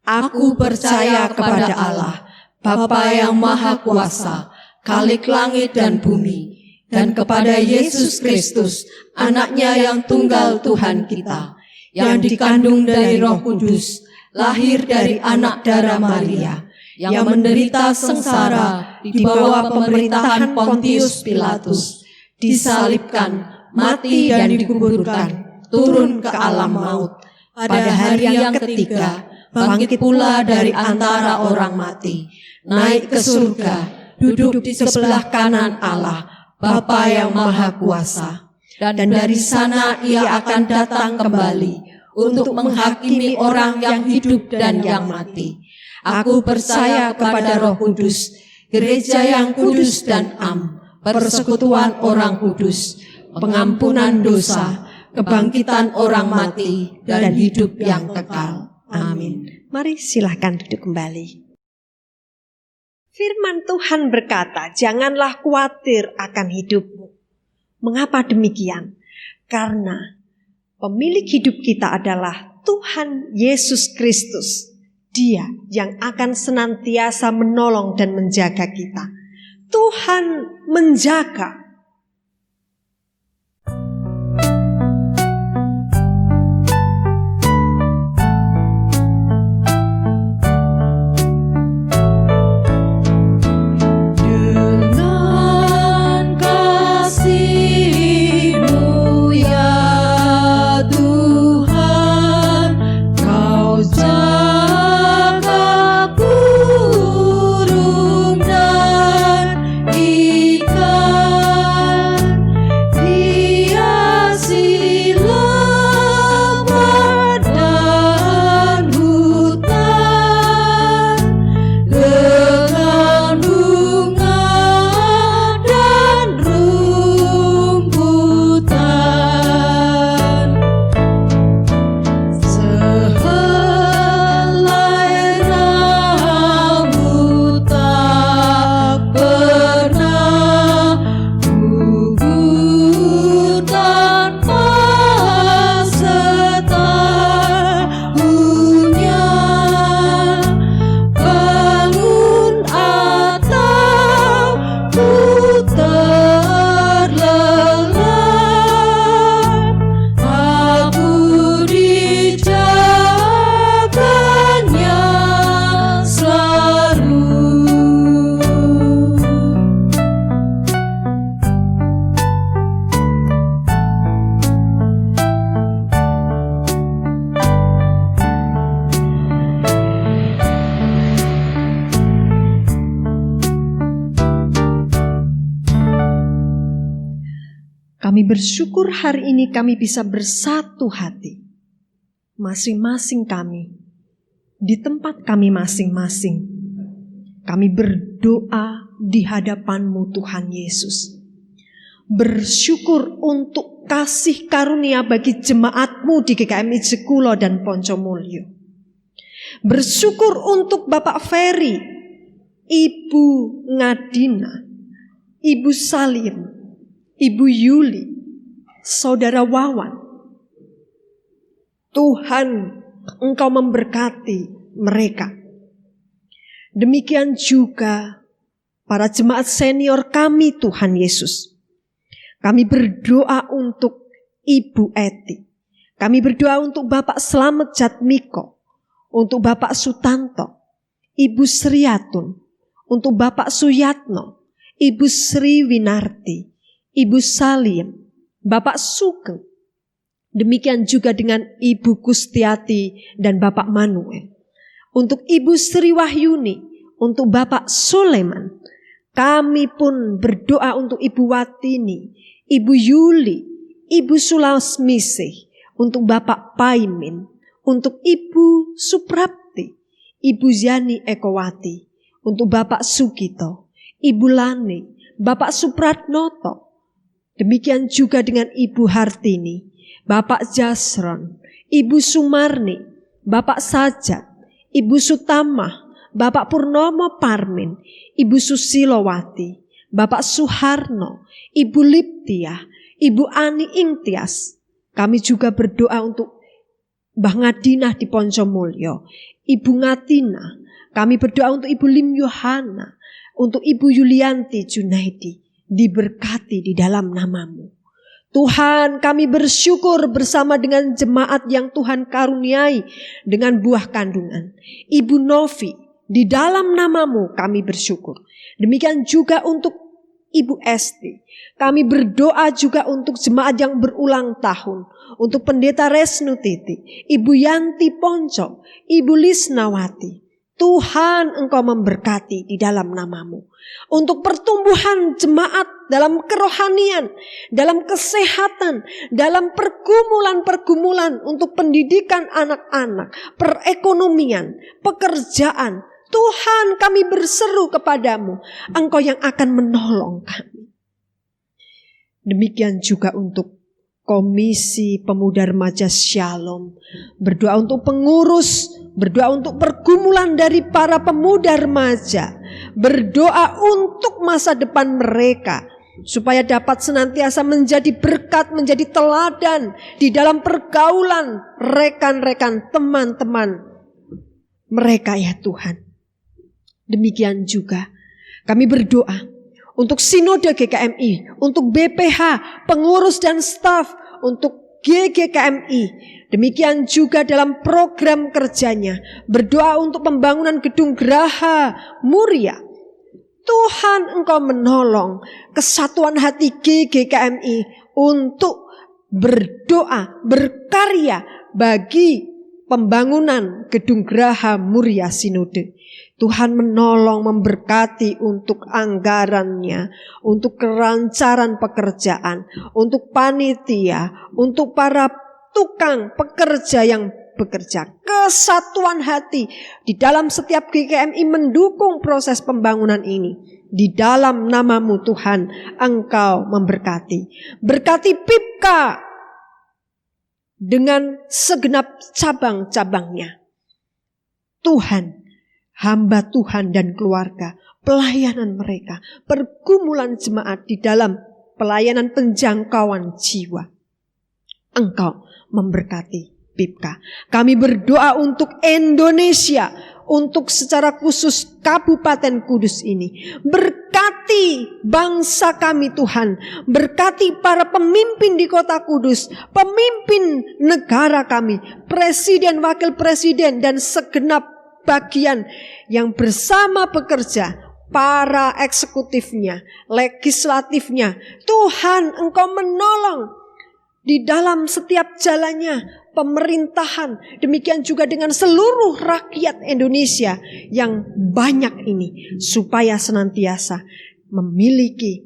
Aku percaya kepada Allah, Bapa yang Maha Kuasa, Khalik langit dan bumi, dan kepada Yesus Kristus, Anak-Nya yang tunggal Tuhan kita, yang dikandung dari Roh Kudus, lahir dari anak darah Maria, yang menderita sengsara di bawah pemerintahan Pontius Pilatus, disalibkan, mati dan dikuburkan, turun ke alam maut. Pada hari yang ketiga, bangkit pula dari antara orang mati, naik ke surga, duduk di sebelah kanan Allah, Bapa yang Maha Kuasa. Dan dari sana ia akan datang kembali untuk menghakimi orang yang hidup dan yang mati. Aku percaya kepada Roh Kudus, gereja yang kudus dan am, persekutuan orang kudus, pengampunan dosa, kebangkitan orang mati, dan hidup yang kekal. Amin. Mari silahkan duduk kembali. Firman Tuhan berkata, janganlah khawatir akan hidupmu. Mengapa demikian? Karena pemilik hidup kita adalah Tuhan Yesus Kristus. Dia yang akan senantiasa menolong dan menjaga kita. Tuhan menjaga. Kami bersyukur hari ini kami bisa bersatu hati. Masing-masing kami, di tempat kami masing-masing. Kami berdoa di hadapan-Mu Tuhan Yesus. Bersyukur untuk kasih karunia bagi jemaat-Mu di GKMI Jekulo dan Poncomulyo. Bersyukur untuk Bapak Ferry, Ibu Ngadina, Ibu Salim, Ibu Yuli, Saudara Wawan. Tuhan, Engkau memberkati mereka. Demikian juga para jemaat senior kami Tuhan Yesus. Kami berdoa untuk Ibu Eti. Kami berdoa untuk Bapak Slamet Jatmiko, untuk Bapak Sutanto, Ibu Sriatun, untuk Bapak Suyatno, Ibu Sri Winarti, Ibu Salim, Bapak Sugeng. Demikian juga dengan Ibu Kustiati dan Bapak Manuel. Untuk Ibu Sri Wahyuni, untuk Bapak Soleman. Kami pun berdoa untuk Ibu Watini, Ibu Yuli, Ibu Sulasmisih, untuk Bapak Paimin, untuk Ibu Suprapti, Ibu Yani Ekowati, untuk Bapak Sugito, Ibu Lani, Bapak Supratnoto. Demikian juga dengan Ibu Hartini, Bapak Jasron, Ibu Sumarni, Bapak Sajat, Ibu Sutamah, Bapak Purnomo Parmin, Ibu Susilowati, Bapak Suharno, Ibu Liptia, Ibu Ani Ingtias. Kami juga berdoa untuk Mbah Ngadinah di Poncomulyo, Ibu Ngatina. Kami berdoa untuk Ibu Lim Yohana, untuk Ibu Yulianti Junaidi. Diberkati di dalam nama-Mu. Tuhan, kami bersyukur bersama dengan jemaat yang Tuhan karuniai dengan buah kandungan. Ibu Novi, di dalam nama-Mu kami bersyukur. Demikian juga untuk Ibu Esti. Kami berdoa juga untuk jemaat yang berulang tahun. Untuk Pendeta Resnu Titi, Ibu Yanti Ponco, Ibu Lisnawati. Tuhan, Engkau memberkati di dalam nama-Mu. Untuk pertumbuhan jemaat dalam kerohanian, dalam kesehatan, dalam pergumulan-pergumulan untuk pendidikan anak-anak, perekonomian, pekerjaan. Tuhan, kami berseru kepadamu, Engkau yang akan menolong kami. Demikian juga untuk Komisi Pemuda Remaja Shalom. Berdoa untuk pengurus, berdoa untuk pergumulan dari para pemuda remaja. Berdoa untuk masa depan mereka. supaya dapat senantiasa menjadi berkat, menjadi teladan di dalam pergaulan rekan-rekan, teman-teman mereka ya Tuhan. Demikian juga kami berdoa untuk Sinode GKMI, untuk BPH, pengurus dan staf, untuk GGKMI. Demikian juga dalam program kerjanya, berdoa untuk pembangunan gedung Graha Muria. Tuhan, Engkau menolong kesatuan hati GGKMI untuk berdoa, berkarya bagi pembangunan gedung Graha Muria Sinode. Tuhan menolong, memberkati untuk anggarannya, untuk kelancaran pekerjaan, untuk panitia, untuk para tukang pekerja yang bekerja. Kesatuan hati di dalam setiap GKMI mendukung proses pembangunan ini. Di dalam nama-Mu Tuhan, Engkau memberkati. Berkati PIPKA dengan segenap cabang-cabangnya. Tuhan, hamba Tuhan dan keluarga, pelayanan mereka, pergumulan jemaat di dalam pelayanan penjangkauan jiwa, Engkau memberkati PIPKA. Kami berdoa untuk Indonesia, untuk secara khusus Kabupaten Kudus ini. Berkati bangsa kami Tuhan, berkati para pemimpin di kota Kudus, pemimpin negara kami, presiden, wakil presiden, dan segenap bagian yang bersama bekerja, para eksekutifnya, legislatifnya. Tuhan, Engkau menolong di dalam setiap jalannya pemerintahan, demikian juga dengan seluruh rakyat Indonesia yang banyak ini, supaya senantiasa memiliki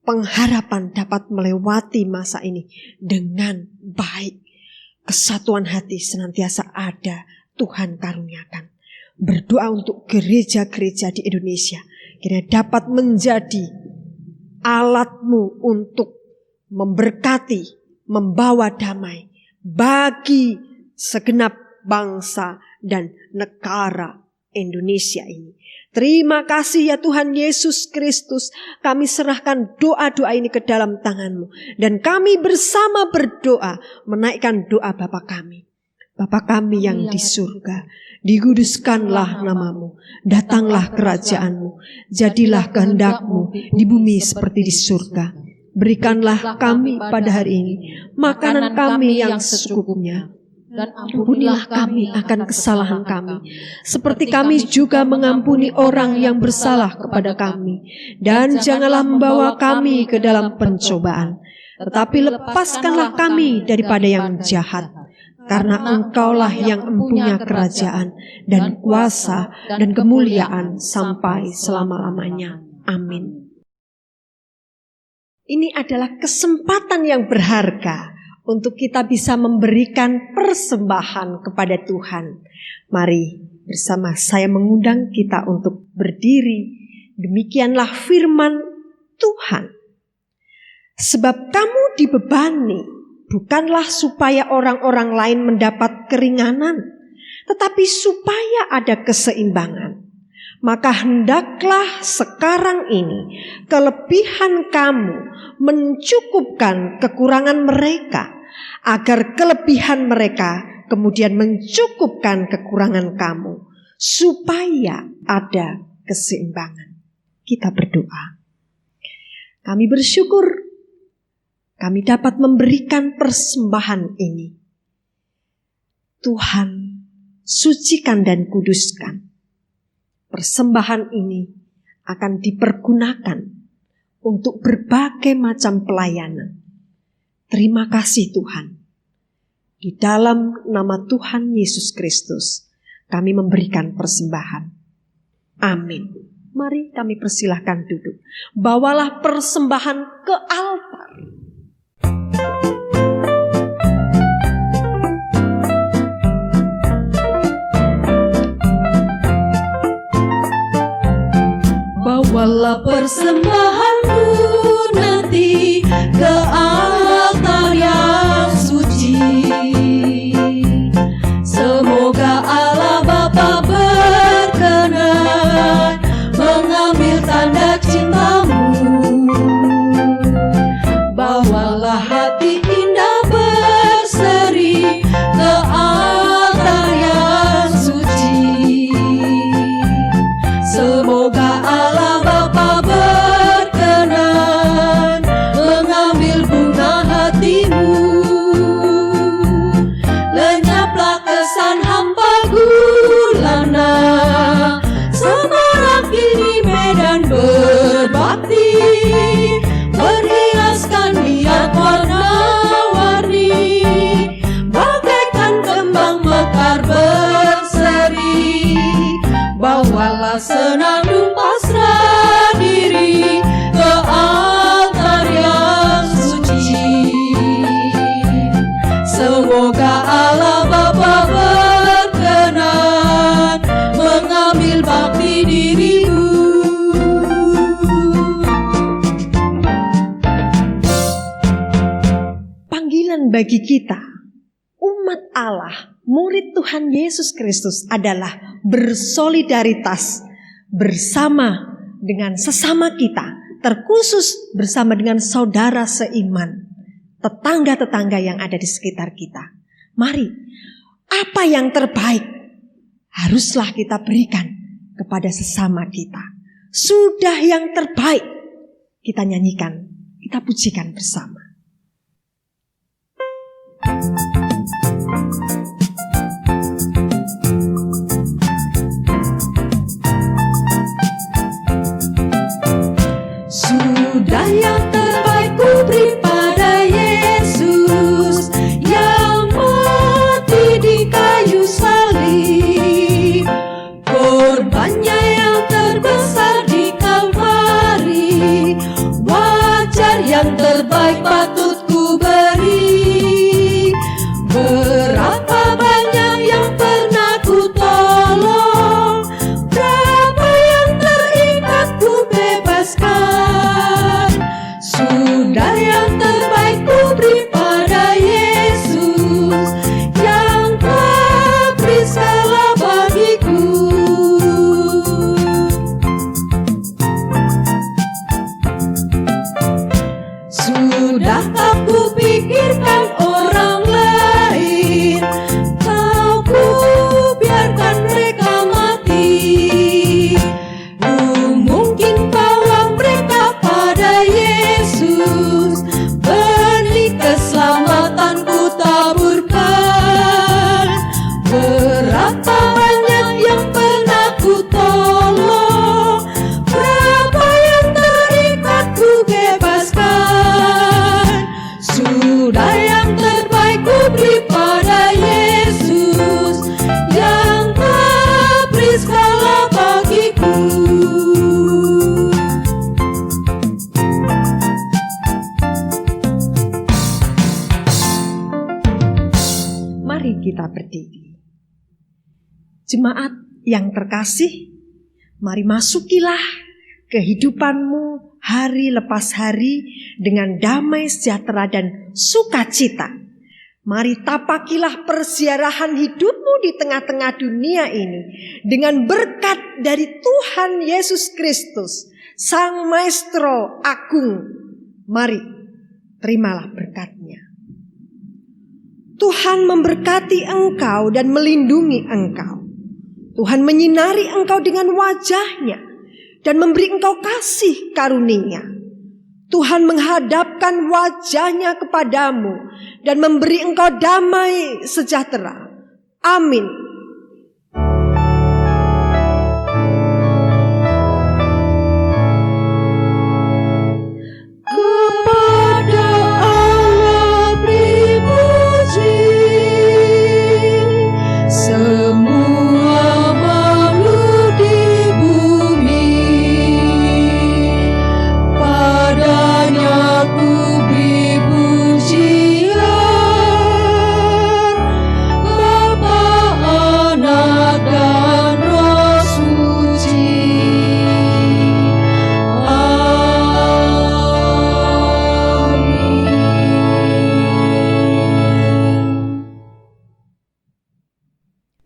pengharapan dapat melewati masa ini dengan baik. Kesatuan hati senantiasa ada, Tuhan karuniakan. Berdoa untuk gereja-gereja di Indonesia, kiranya dapat menjadi alat-Mu untuk memberkati, membawa damai bagi segenap bangsa dan negara Indonesia ini. Terima kasih ya Tuhan Yesus Kristus. Kami serahkan doa-doa ini ke dalam tangan-Mu. Dan kami bersama berdoa menaikkan doa Bapa kami. Bapa kami yang di surga, dikuduskanlah nama-Mu, datanglah kerajaan-Mu, jadilah kehendak-Mu di bumi seperti di surga. Berikanlah kami pada hari ini makanan kami yang secukupnya, dan ampunilah kami akan kesalahan kami, seperti kami juga mengampuni orang yang bersalah kepada kami. Dan janganlah membawa kami ke dalam pencobaan, tetapi lepaskanlah kami daripada yang jahat. Karena Engkaulah yang mempunyai kerajaan dan kuasa dan kemuliaan sampai selama-lamanya. Amin. Ini adalah kesempatan yang berharga untuk kita bisa memberikan persembahan kepada Tuhan. Mari bersama saya mengundang kita untuk berdiri. Demikianlah firman Tuhan. Sebab kamu dibebani, bukanlah supaya orang-orang lain mendapat keringanan, tetapi supaya ada keseimbangan. Maka hendaklah sekarang ini kelebihan kamu mencukupkan kekurangan mereka, agar kelebihan mereka kemudian mencukupkan kekurangan kamu, supaya ada keseimbangan. Kita berdoa. Kami bersyukur kami dapat memberikan persembahan ini. Tuhan, sucikan dan kuduskan. Persembahan ini akan dipergunakan untuk berbagai macam pelayanan. Terima kasih Tuhan. Di dalam nama Tuhan Yesus Kristus, kami memberikan persembahan. Amin. Mari kami persilahkan duduk. Bawalah persembahan ke altar. Bawalah persembahanmu nanti ke altar yang suci. Semoga Allah Bapa berkenan mengambil tanda cintamu bagi kita, umat Allah, murid Tuhan Yesus Kristus adalah bersolidaritas bersama dengan sesama kita, terkhusus bersama dengan saudara seiman, tetangga-tetangga yang ada di sekitar kita. Mari, apa yang terbaik haruslah kita berikan kepada sesama kita. Sudah yang terbaik kita nyanyikan, kita pujikan bersama. Sudah yang terbaik ku beri pada Yesus yang mati di kayu salib. Korbannya yang terbesar di Kalvari, wajar yang terbaik patut ku beri. Berapa banyak yang pernah ku tolong, berapa yang terikat ku bebaskan. Sudah yang terbaik ku beri pada Yesus yang memberi segala bagiku. Sudah aku pikirkan orang lain, kau ku biarkan mereka mati. Ku mungkin bawa mereka pada Yesus, benih keselamatan ku taburkan. Berapa banyak yang pernah ku tolong, berapa yang terikat ku bebaskan. Sudah yang terbaik ku beri pada Yesus yang memberi segala bagiku. Mari kita berdiri. Jemaat yang terkasih, mari masukilah kehidupanmu hari lepas hari dengan damai sejahtera dan sukacita. Mari tapakilah persiarahan hidupmu di tengah-tengah dunia ini dengan berkat dari Tuhan Yesus Kristus, Sang Maestro Agung. Mari terimalah berkat-Nya. Tuhan memberkati engkau dan melindungi engkau. Tuhan menyinari engkau dengan wajah-Nya dan memberi engkau kasih karunia. Tuhan menghadapkan wajah-Nya kepadamu dan memberi engkau damai sejahtera. Amin. Kepada Allah beri puji, semua makhluk di bumi. Padanya ku beri pujian, Bapa, Anak, dan Roh Suci.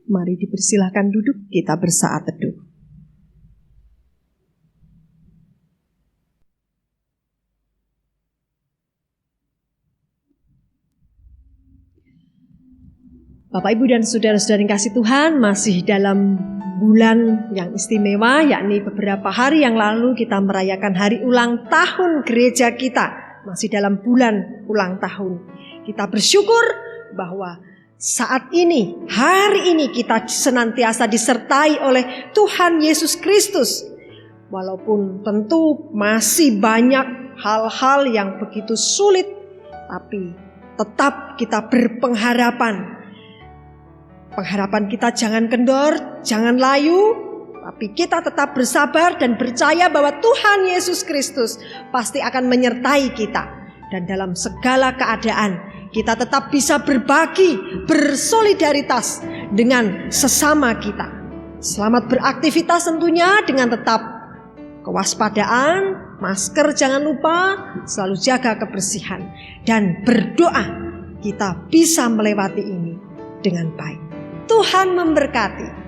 Mari dipersilakan duduk, kita bersaat teduh. Bapak, Ibu, dan saudara-saudara yang kasih Tuhan, masih dalam bulan yang istimewa, yakni beberapa hari yang lalu kita merayakan hari ulang tahun gereja kita. Masih dalam bulan ulang tahun. Kita bersyukur bahwa saat ini, hari ini kita senantiasa disertai oleh Tuhan Yesus Kristus. Walaupun tentu masih banyak hal-hal yang begitu sulit, tapi tetap kita berpengharapan. Pengharapan kita jangan kendor, jangan layu, tapi kita tetap bersabar dan percaya bahwa Tuhan Yesus Kristus pasti akan menyertai kita. Dan dalam segala keadaan kita tetap bisa berbagi, bersolidaritas dengan sesama kita. Selamat beraktivitas tentunya dengan tetap kewaspadaan, masker jangan lupa, selalu jaga kebersihan, dan berdoa kita bisa melewati ini dengan baik. Tuhan memberkati.